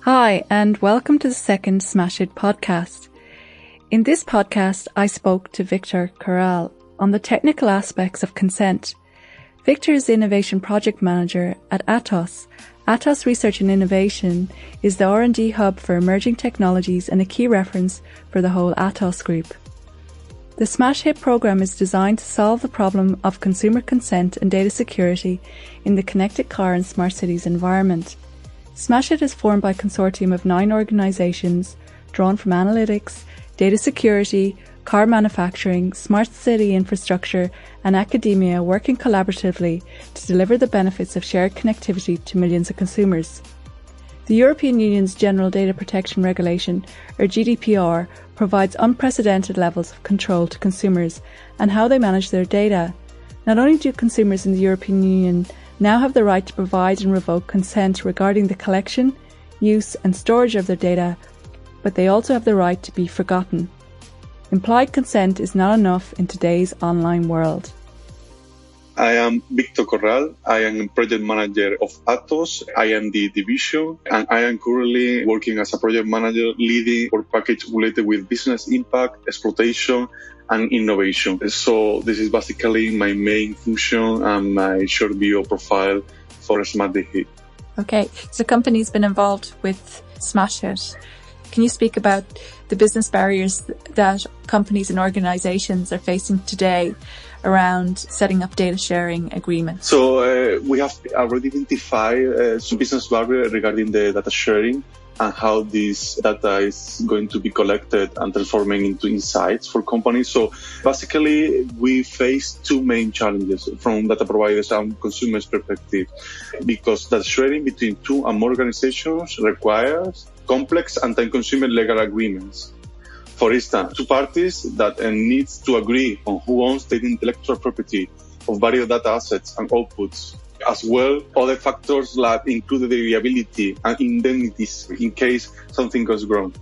Hi, and welcome to the second SmashHit podcast. In this podcast, I spoke to Victor Corral on the technical aspects of consent. Victor is the Innovation Project Manager at ATOS. ATOS Research and Innovation is the R&D hub for emerging technologies and a key reference for the whole ATOS group. The SmashHit program is designed to solve the problem of consumer consent and data security in the connected car and smart cities environment. SmashHit is formed by a consortium of 9 organisations drawn from analytics, data security, car manufacturing, smart city infrastructure and academia working collaboratively to deliver the benefits of shared connectivity to millions of consumers. The European Union's General Data Protection Regulation, or GDPR, provides unprecedented levels of control to consumers and how they manage their data. Not only do consumers in the European Union now have the right to provide and revoke consent regarding the collection, use and storage of their data, but they also have the right to be forgotten. Implied consent is not enough in today's online world. I am Victor Corral. I am project manager of ATOS. I am the division, and I am currently working as a project manager leading our package related with business impact, exploitation, and innovation. So this is basically my main function and my short video profile for SmashHit. Okay, so the company's been involved with SmashHit. Can you speak about the business barriers that companies and organizations are facing today around setting up data sharing agreements? So we have already identified some business barriers regarding the data sharing and how this data is going to be collected and transforming into insights for companies. So basically, we face 2 main challenges from data providers and consumers' perspective, because data sharing between 2 or more organizations requires complex and time-consuming legal agreements. For instance, 2 parties that needs to agree on who owns the intellectual property of various data assets and outputs. As well, other factors that include the variability and indemnities in case something goes wrong.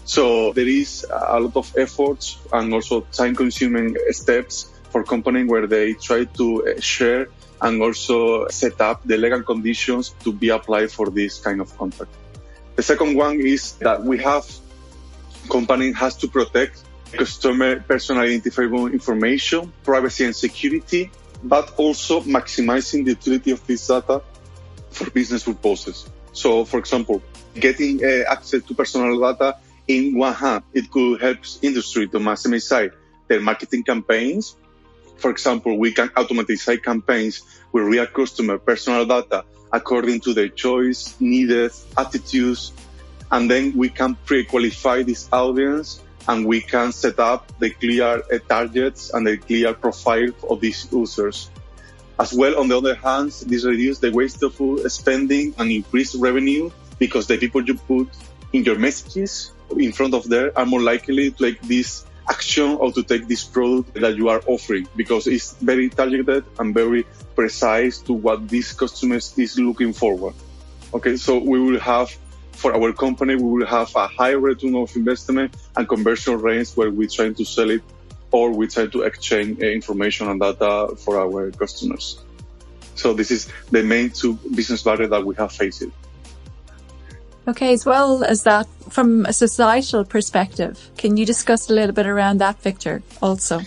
So there is a lot of efforts and also time-consuming steps for companies where they try to share and also set up the legal conditions to be applied for this kind of contract. The second one is that we have company has to protect customer personal identifiable information, privacy and security, but also maximizing the utility of this data for business purposes. So, for example, getting access to personal data in one hand, it could help industry to maximize their marketing campaigns. For example, we can automatize campaigns with real customer personal data according to their choice, needs, attitudes, and then we can pre-qualify this audience and we can set up the clear targets and the clear profile of these users. As well, on the other hand, this reduces the wasteful spending and increase revenue because the people you put in your messages in front of them are more likely to take this action or to take this product that you are offering, because it's very targeted and very precise to what this customer is looking forward. Okay, so we will have, for our company, we will have a high return of investment and conversion rates where we're trying to sell it or we try to exchange information and data for our customers. So this is the main 2 business barriers that we have faced. Okay, as well as that, from a societal perspective, can you discuss a little bit around that, Victor, also?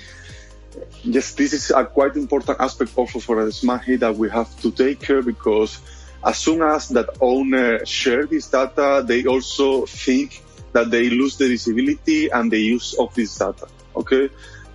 Yes, this is a quite important aspect also for SmashHit that we have to take care, because as soon as that owner share this data, they also think that they lose the visibility and the use of this data. Okay.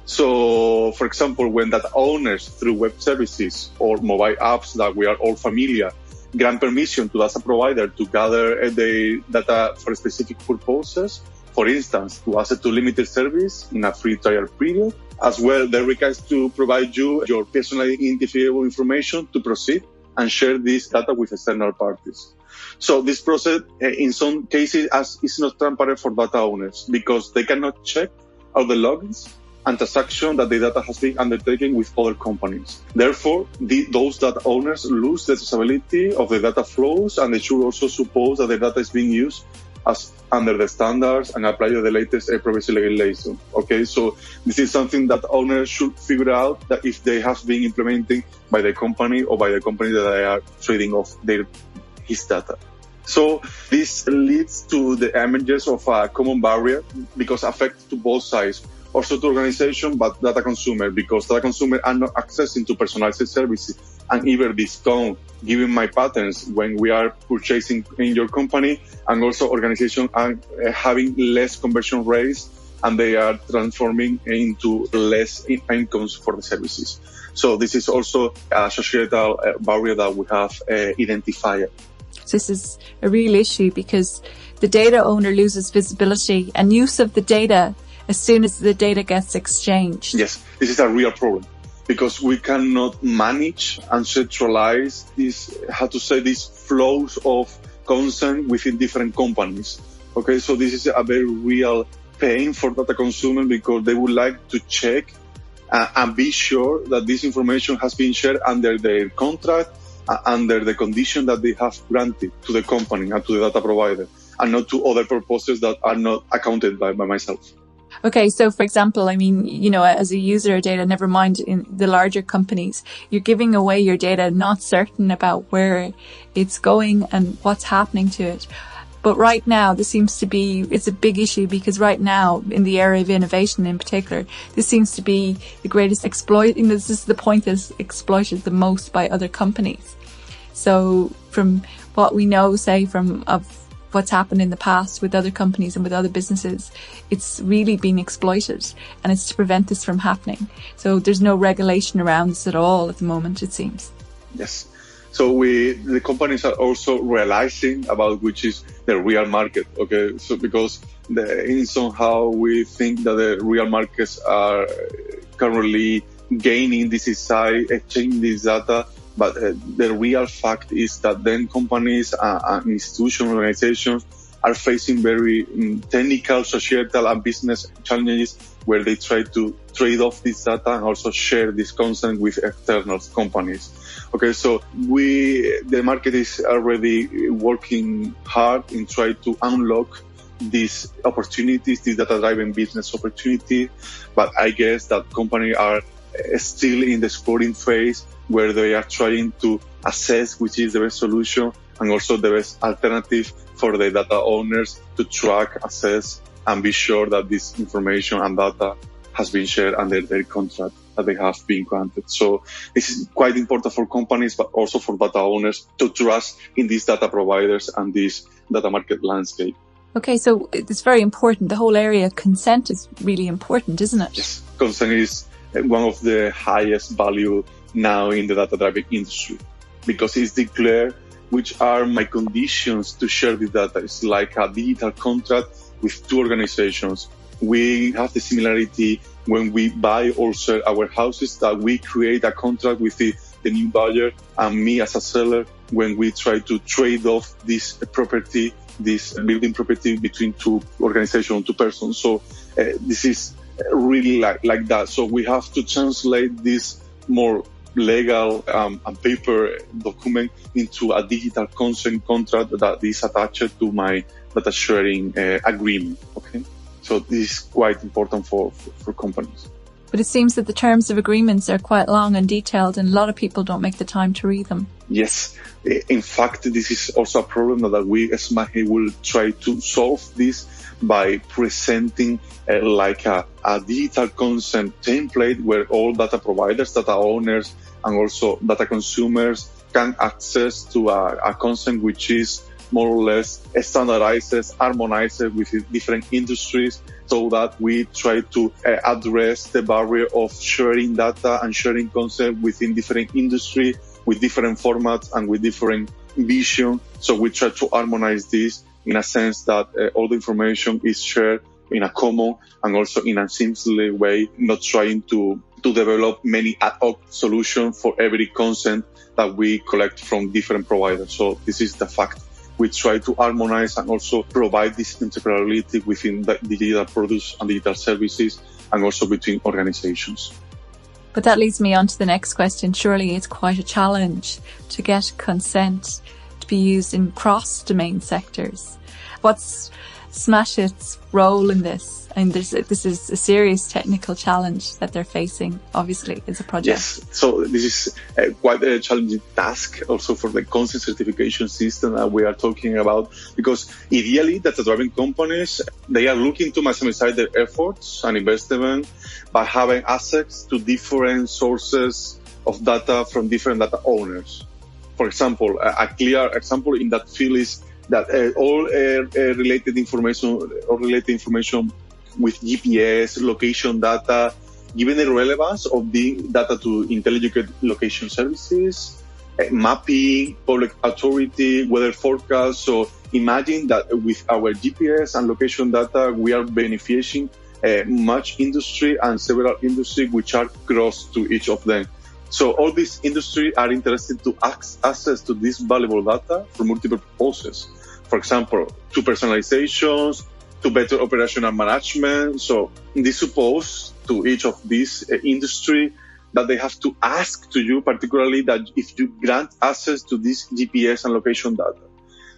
So, for example, when that owners through web services or mobile apps that we are all familiar grant permission to data provider to gather the data for specific purposes, for instance, to access to limited service in a free trial period, as well, they require to provide you your personally identifiable information to proceed and share this data with external parties. So this process, in some cases, is not transparent for data owners because they cannot check all the logins and transactions that the data has been undertaken with other companies. Therefore, those data owners lose the traceability of the data flows, and they should also suppose that the data is being used as under the standards and apply the latest privacy legislation. Okay, so this is something that owners should figure out, that if they have been implementing by the company or by the company that they are trading off his data. So this leads to the emergence of a common barrier because affects to both sides, also to organization, but data consumer, because data consumer are not accessing to personalized services and even discount given my patterns when we are purchasing in your company, and also organizations are having less conversion rates and they are transforming into less incomes for the services. So this is also a societal barrier that we have identified. This is a real issue because the data owner loses visibility and use of the data as soon as the data gets exchanged. Yes, this is a real problem because we cannot manage and centralize these flows of consent within different companies. Okay, so this is a very real pain for data consumers because they would like to check and be sure that this information has been shared under their contract, under the condition that they have granted to the company and to the data provider, and not to other purposes that are not accounted by myself. Okay, so for example, I mean, you know, as a user of data, never mind in the larger companies, you're giving away your data, not certain about where it's going and what's happening to it. But right now, it's a big issue because right now, in the area of innovation in particular, this seems to be the greatest exploit. This is the point that's exploited the most by other companies. So from what we know, say, of what's happened in the past with other companies and with other businesses, it's really been exploited, and it's to prevent this from happening. So there's no regulation around this at all at the moment, it seems. Yes. So the companies are also realizing about which is the real market. Okay. So because in somehow we think that the real markets are currently gaining this insight, exchanging this data. But the real fact is that then companies and institutional organizations are facing very technical, societal and business challenges where they try to trade off this data and also share this consent with external companies. Okay, so the market is already working hard in trying to unlock these opportunities, these data-driven business opportunity. But I guess that companies are still in the exploring phase where they are trying to assess which is the best solution and also the best alternative for the data owners to track, assess, and be sure that this information and data has been shared under their contract that they have been granted. So this is quite important for companies, but also for data owners to trust in these data providers and this data market landscape. Okay, so it's very important. The whole area of consent is really important, isn't it? Yes, consent is one of the highest value now in the data-driven industry because it's declared which are my conditions to share the data. It's like a digital contract with two organizations. We have the similarity when we buy or sell our houses that we create a contract with the new buyer and me as a seller when we try to trade off this property, this building property between two organizations, two persons. So this is really like that. So we have to translate this more legal and paper document into a digital consent contract that is attached to my data sharing agreement. Okay, so this is quite important for companies. But it seems that the terms of agreements are quite long and detailed, and a lot of people don't make the time to read them. Yes, in fact, this is also a problem that we as SmashHit will try to solve this by presenting like a digital consent template where all data providers, data owners, and also data consumers can access to a consent which is more or less standardized, harmonized with different industries so that we try to address the barrier of sharing data and sharing consent within different industries with different formats and with different vision. So we try to harmonize this in a sense that all the information is shared in a common and also in a seamless way, not trying to develop many ad hoc solutions for every consent that we collect from different providers. So this is the fact. We try to harmonize and also provide this interoperability within the digital products and digital services and also between organizations. But that leads me on to the next question. Surely it's quite a challenge to get consent to be used in cross-domain sectors. What's SmashHit's role in this? And this is a serious technical challenge that they're facing, obviously, as a project. Yes, so this is quite a challenging task also for the consent certification system that we are talking about, because ideally data-driven companies, they are looking to maximize their efforts and investment by having access to different sources of data from different data owners. For example, a clear example in that field is that all related information with GPS, location data, given the relevance of the data to intelligent location services, mapping, public authority, weather forecast. So imagine that with our GPS and location data, we are benefiting much industry and several industries which are cross to each of them. So all these industries are interested to access to this valuable data for multiple purposes. For example, to personalizations, to better operational management. So this suppose to each of these industry that they have to ask to you, particularly that if you grant access to this GPS and location data.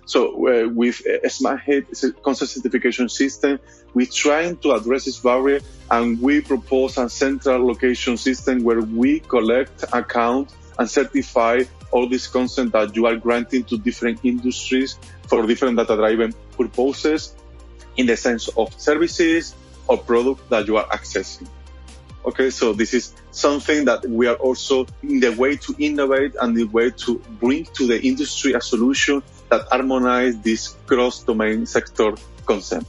So with SmashHit consent certification system, we're trying to address this barrier, and we propose a central location system where we collect, account, and certify all this consent that you are granting to different industries for different data-driven purposes, in the sense of services or product that you are accessing. Okay, so this is something that we are also in the way to innovate and the way to bring to the industry a solution that harmonize this cross-domain sector consent.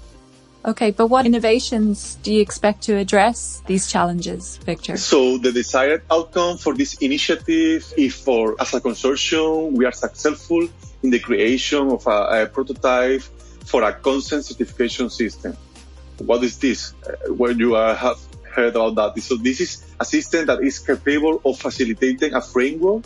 Okay, but what innovations do you expect to address these challenges, Victor? So the desired outcome for this initiative is for, as a consortium, we are successful in the creation of a prototype for a consent certification system. What is this? Well, you have heard about that. So this is a system that is capable of facilitating a framework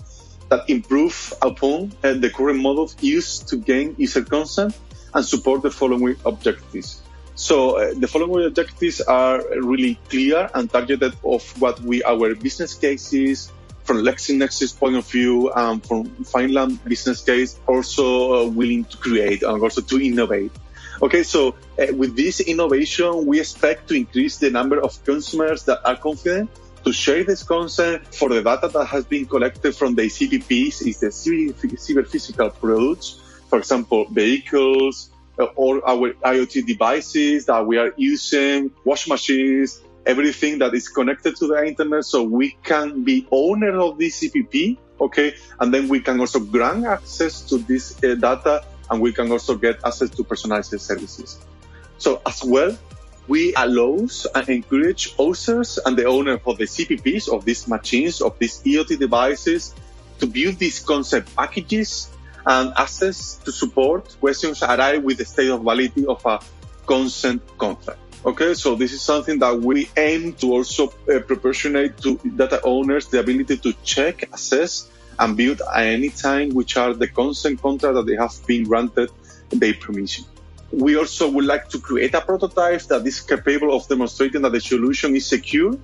that improves upon the current models used to gain user consent and support the following objectives. So the following objectives are really clear and targeted of what our business cases from LexisNexis point of view and from Finland business case also willing to create and also to innovate. Okay, so with this innovation, we expect to increase the number of consumers that are confident to share this consent for the data that has been collected from the CPPs, is the cyber physical products, for example, vehicles, or our IoT devices that we are using, wash machines, everything that is connected to the internet, so we can be owner of this CPP, okay? And then we can also grant access to this data, and we can also get access to personalized services. So as well, we allow and encourage users and the owner of the CPPs, of these machines, of these IoT devices, to build these concept packages and access to support questions arrive with the state of validity of a consent contract. Okay, so this is something that we aim to also proportionate to data owners the ability to check, assess, and build at any time, which are the consent contract that they have been granted their permission. We also would like to create a prototype that is capable of demonstrating that the solution is secure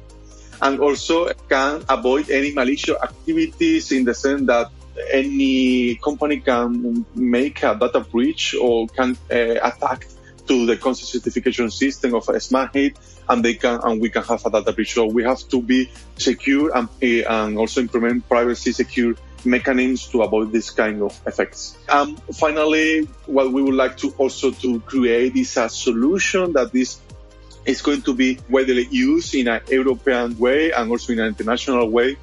and also can avoid any malicious activities, in the sense that any company can make a data breach or can attack to the consent certification system of a SmashHit, and we can have a data breach. So we have to be secure and also implement privacy secure mechanisms to avoid this kind of effects. Finally, what we would like to also to create is a solution that is going to be widely used in an European way and also in an international way,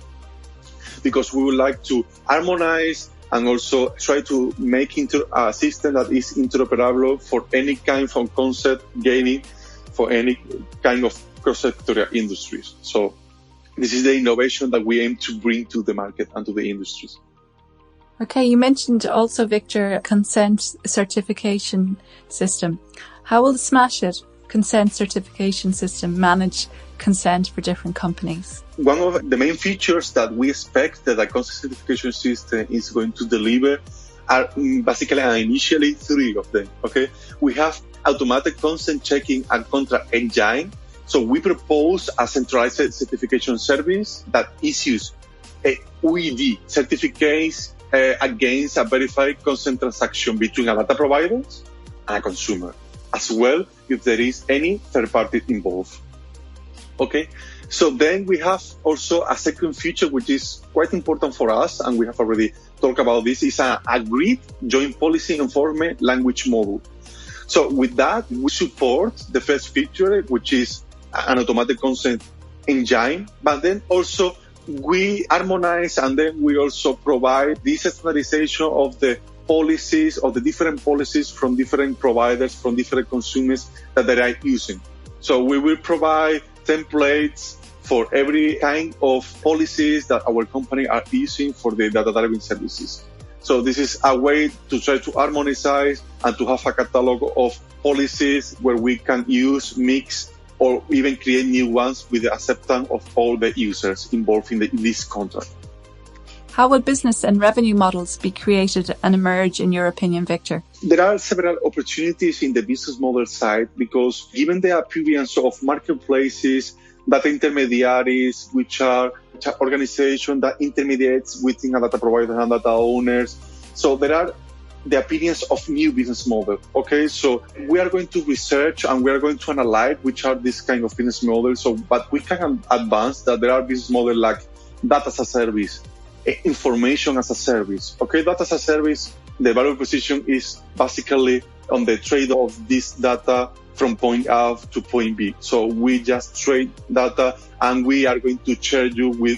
because we would like to harmonize and also try to make a system that is interoperable for any kind of concept gaining for any kind of cross-sectorial industries. So this is the innovation that we aim to bring to the market and to the industries. Okay, you mentioned also, Victor, a consent certification system. How will the SmashHit consent certification system manage consent for different companies? One of the main features that we expect that a consent certification system is going to deliver are basically and initially three of them. Okay, we have automatic consent checking and contract engine. So we propose a centralized certification service that issues a UED certificates against a verified consent transaction between a data provider and a consumer, as well if there is any third party involved. Okay, so then we have also a second feature which is quite important for us, and we have already talked about this, is an agreed joint policy enforcement language model. So with that, we support the first feature, which is an automatic consent engine, but then also we harmonize, and then we also provide this standardization of the policies, of the different policies from different providers, from different consumers that they are using. So we will provide templates for every kind of policies that our company are using for the data-driven services. So this is a way to try to harmonize and to have a catalog of policies where we can use, mix, or even create new ones with the acceptance of all the users involved in this contract. How will business and revenue models be created and emerge, in your opinion, Victor? There are several opportunities in the business model side because given the appearance of marketplaces, data intermediaries, which are organizations that intermediates within a data provider and data owners. So there are the appearance of new business model. Okay, so we are going to research and we are going to analyze which are these kind of business models. So, but we can advance that there are business models like data as a service, information as a service. Okay, data as a service, the value proposition is basically on the trade of this data from point A to point B. So we just trade data and we are going to charge you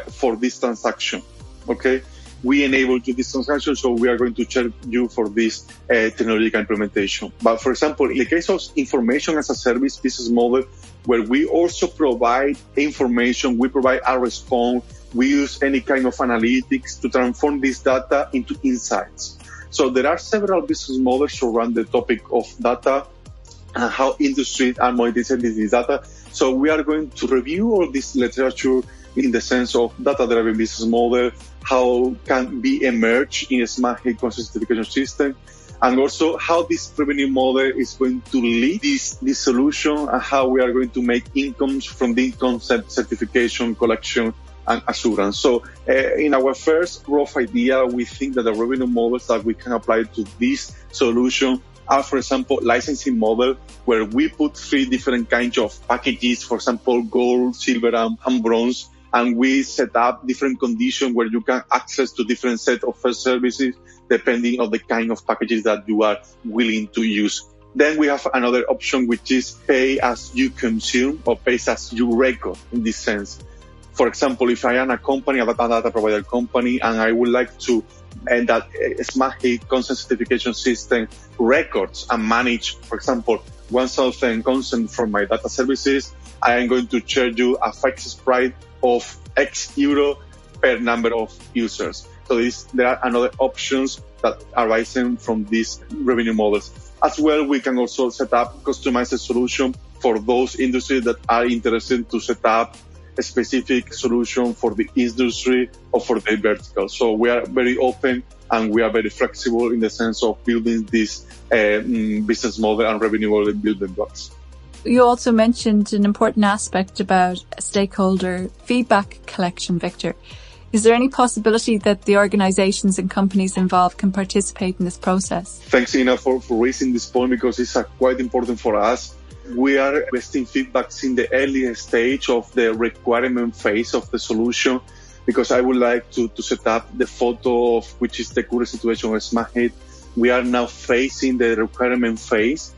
for this transaction. Okay, we enable to this transaction, so we are going to charge you for this technological implementation. But for example, in the case of information as a service business model, where we also provide information, we provide a response, we use any kind of analytics to transform this data into insights. So there are several business models around the topic of data and how industries are monetizing this data. So we are going to review all this literature in the sense of data-driven business model, how can be emerged in a SmashHit consent certification system, and also how this revenue model is going to lead this solution and how we are going to make incomes from the income certification, collection, and assurance. So in our first rough idea, we think that the revenue models that we can apply to this solution are, for example, licensing model, where we put 3 different kinds of packages, for example, gold, silver, and bronze, and we set up different conditions where you can access to different set of services depending on the kind of packages that you are willing to use. Then we have another option, which is pay as you consume or pay as you record in this sense. For example, if I am a company, a data provider company, and I would like to and that SmashHit consent certification system records and manage, for example, 1,000 consent from my data services, I am going to charge you a fixed price of X euro per number of users. So there are another options that are arising from these revenue models. As well, we can also set up customized solution for those industries that are interested to set up a specific solution for the industry or for the vertical. So we are very open and we are very flexible in the sense of building this business model and revenue model building blocks. You also mentioned an important aspect about stakeholder feedback collection, Victor. Is there any possibility that the organizations and companies involved can participate in this process? Thanks, Ina, for raising this point, because it's quite important for us. We are investing feedbacks in the early stage of the requirement phase of the solution, because I would like to set up the photo of which is the current situation of SmashHit. We are now facing the requirement phase,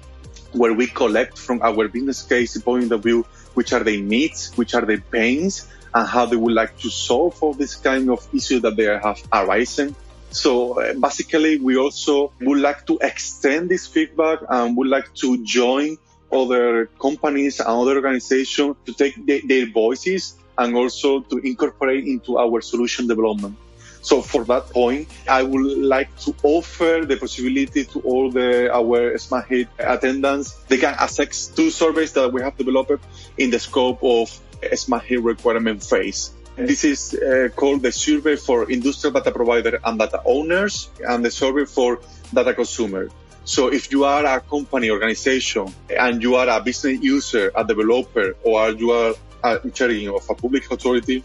where we collect from our business case point of view which are the needs, which are the pains, and how they would like to solve all this kind of issue that they have arisen. So basically, we also would like to extend this feedback and would like to join other companies and other organizations to take their voices and also to incorporate into our solution development. So for that point, I would like to offer the possibility to all our SmashHit attendants. They can access 2 surveys that we have developed in the scope of SmashHit requirement phase. This is called the survey for industrial data provider and data owners, and the survey for data consumer. So if you are a company organization and you are a business user, a developer, or you are in charge of a public authority,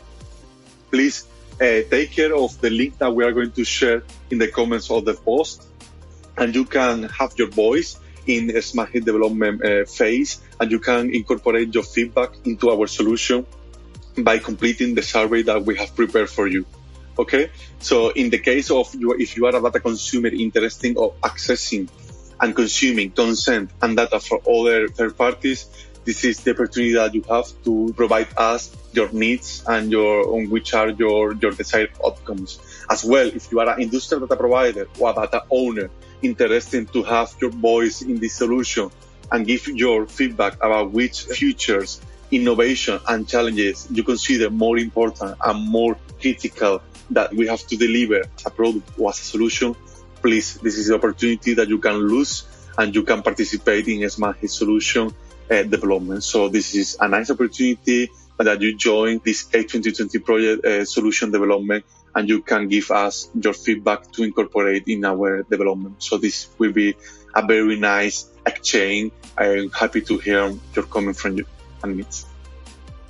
please take care of the link that we are going to share in the comments of the post, and you can have your voice in a SmashHit development phase, and you can incorporate your feedback into our solution by completing the survey that we have prepared for you. Okay, so in the case of you, if you are a data consumer interested in accessing and consuming consent and data for other third parties, this is the opportunity that you have to provide us your needs and on which are your desired outcomes. As well, if you are an industrial data provider or a data owner interested to have your voice in this solution and give your feedback about which features, innovation and challenges you consider more important and more critical that we have to deliver a product or as a solution, please, this is the opportunity that you can lose and you can participate in a SmashHit solution development. So this is a nice opportunity that you join this A2020 project solution development, and you can give us your feedback to incorporate in our development. So this will be a very nice exchange. I'm happy to hear your comment from you and me.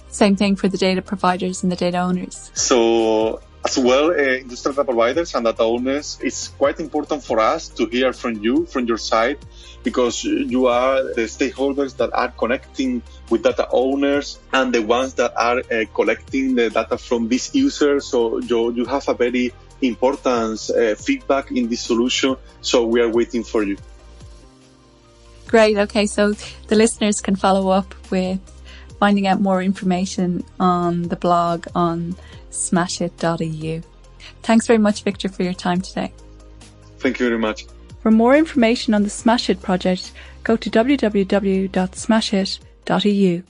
Same thing for the data providers and the data owners. So as well, industrial data providers and data owners, it's quite important for us to hear from you, from your side, because you are the stakeholders that are connecting with data owners and the ones that are collecting the data from these users. So you have a very important feedback in this solution. So we are waiting for you. Great. Okay. So the listeners can follow up with finding out more information on the blog on smashit.eu. Thanks very much, Victor, for your time today. Thank you very much. For more information on the SmashHit project, go to www.smashit.eu.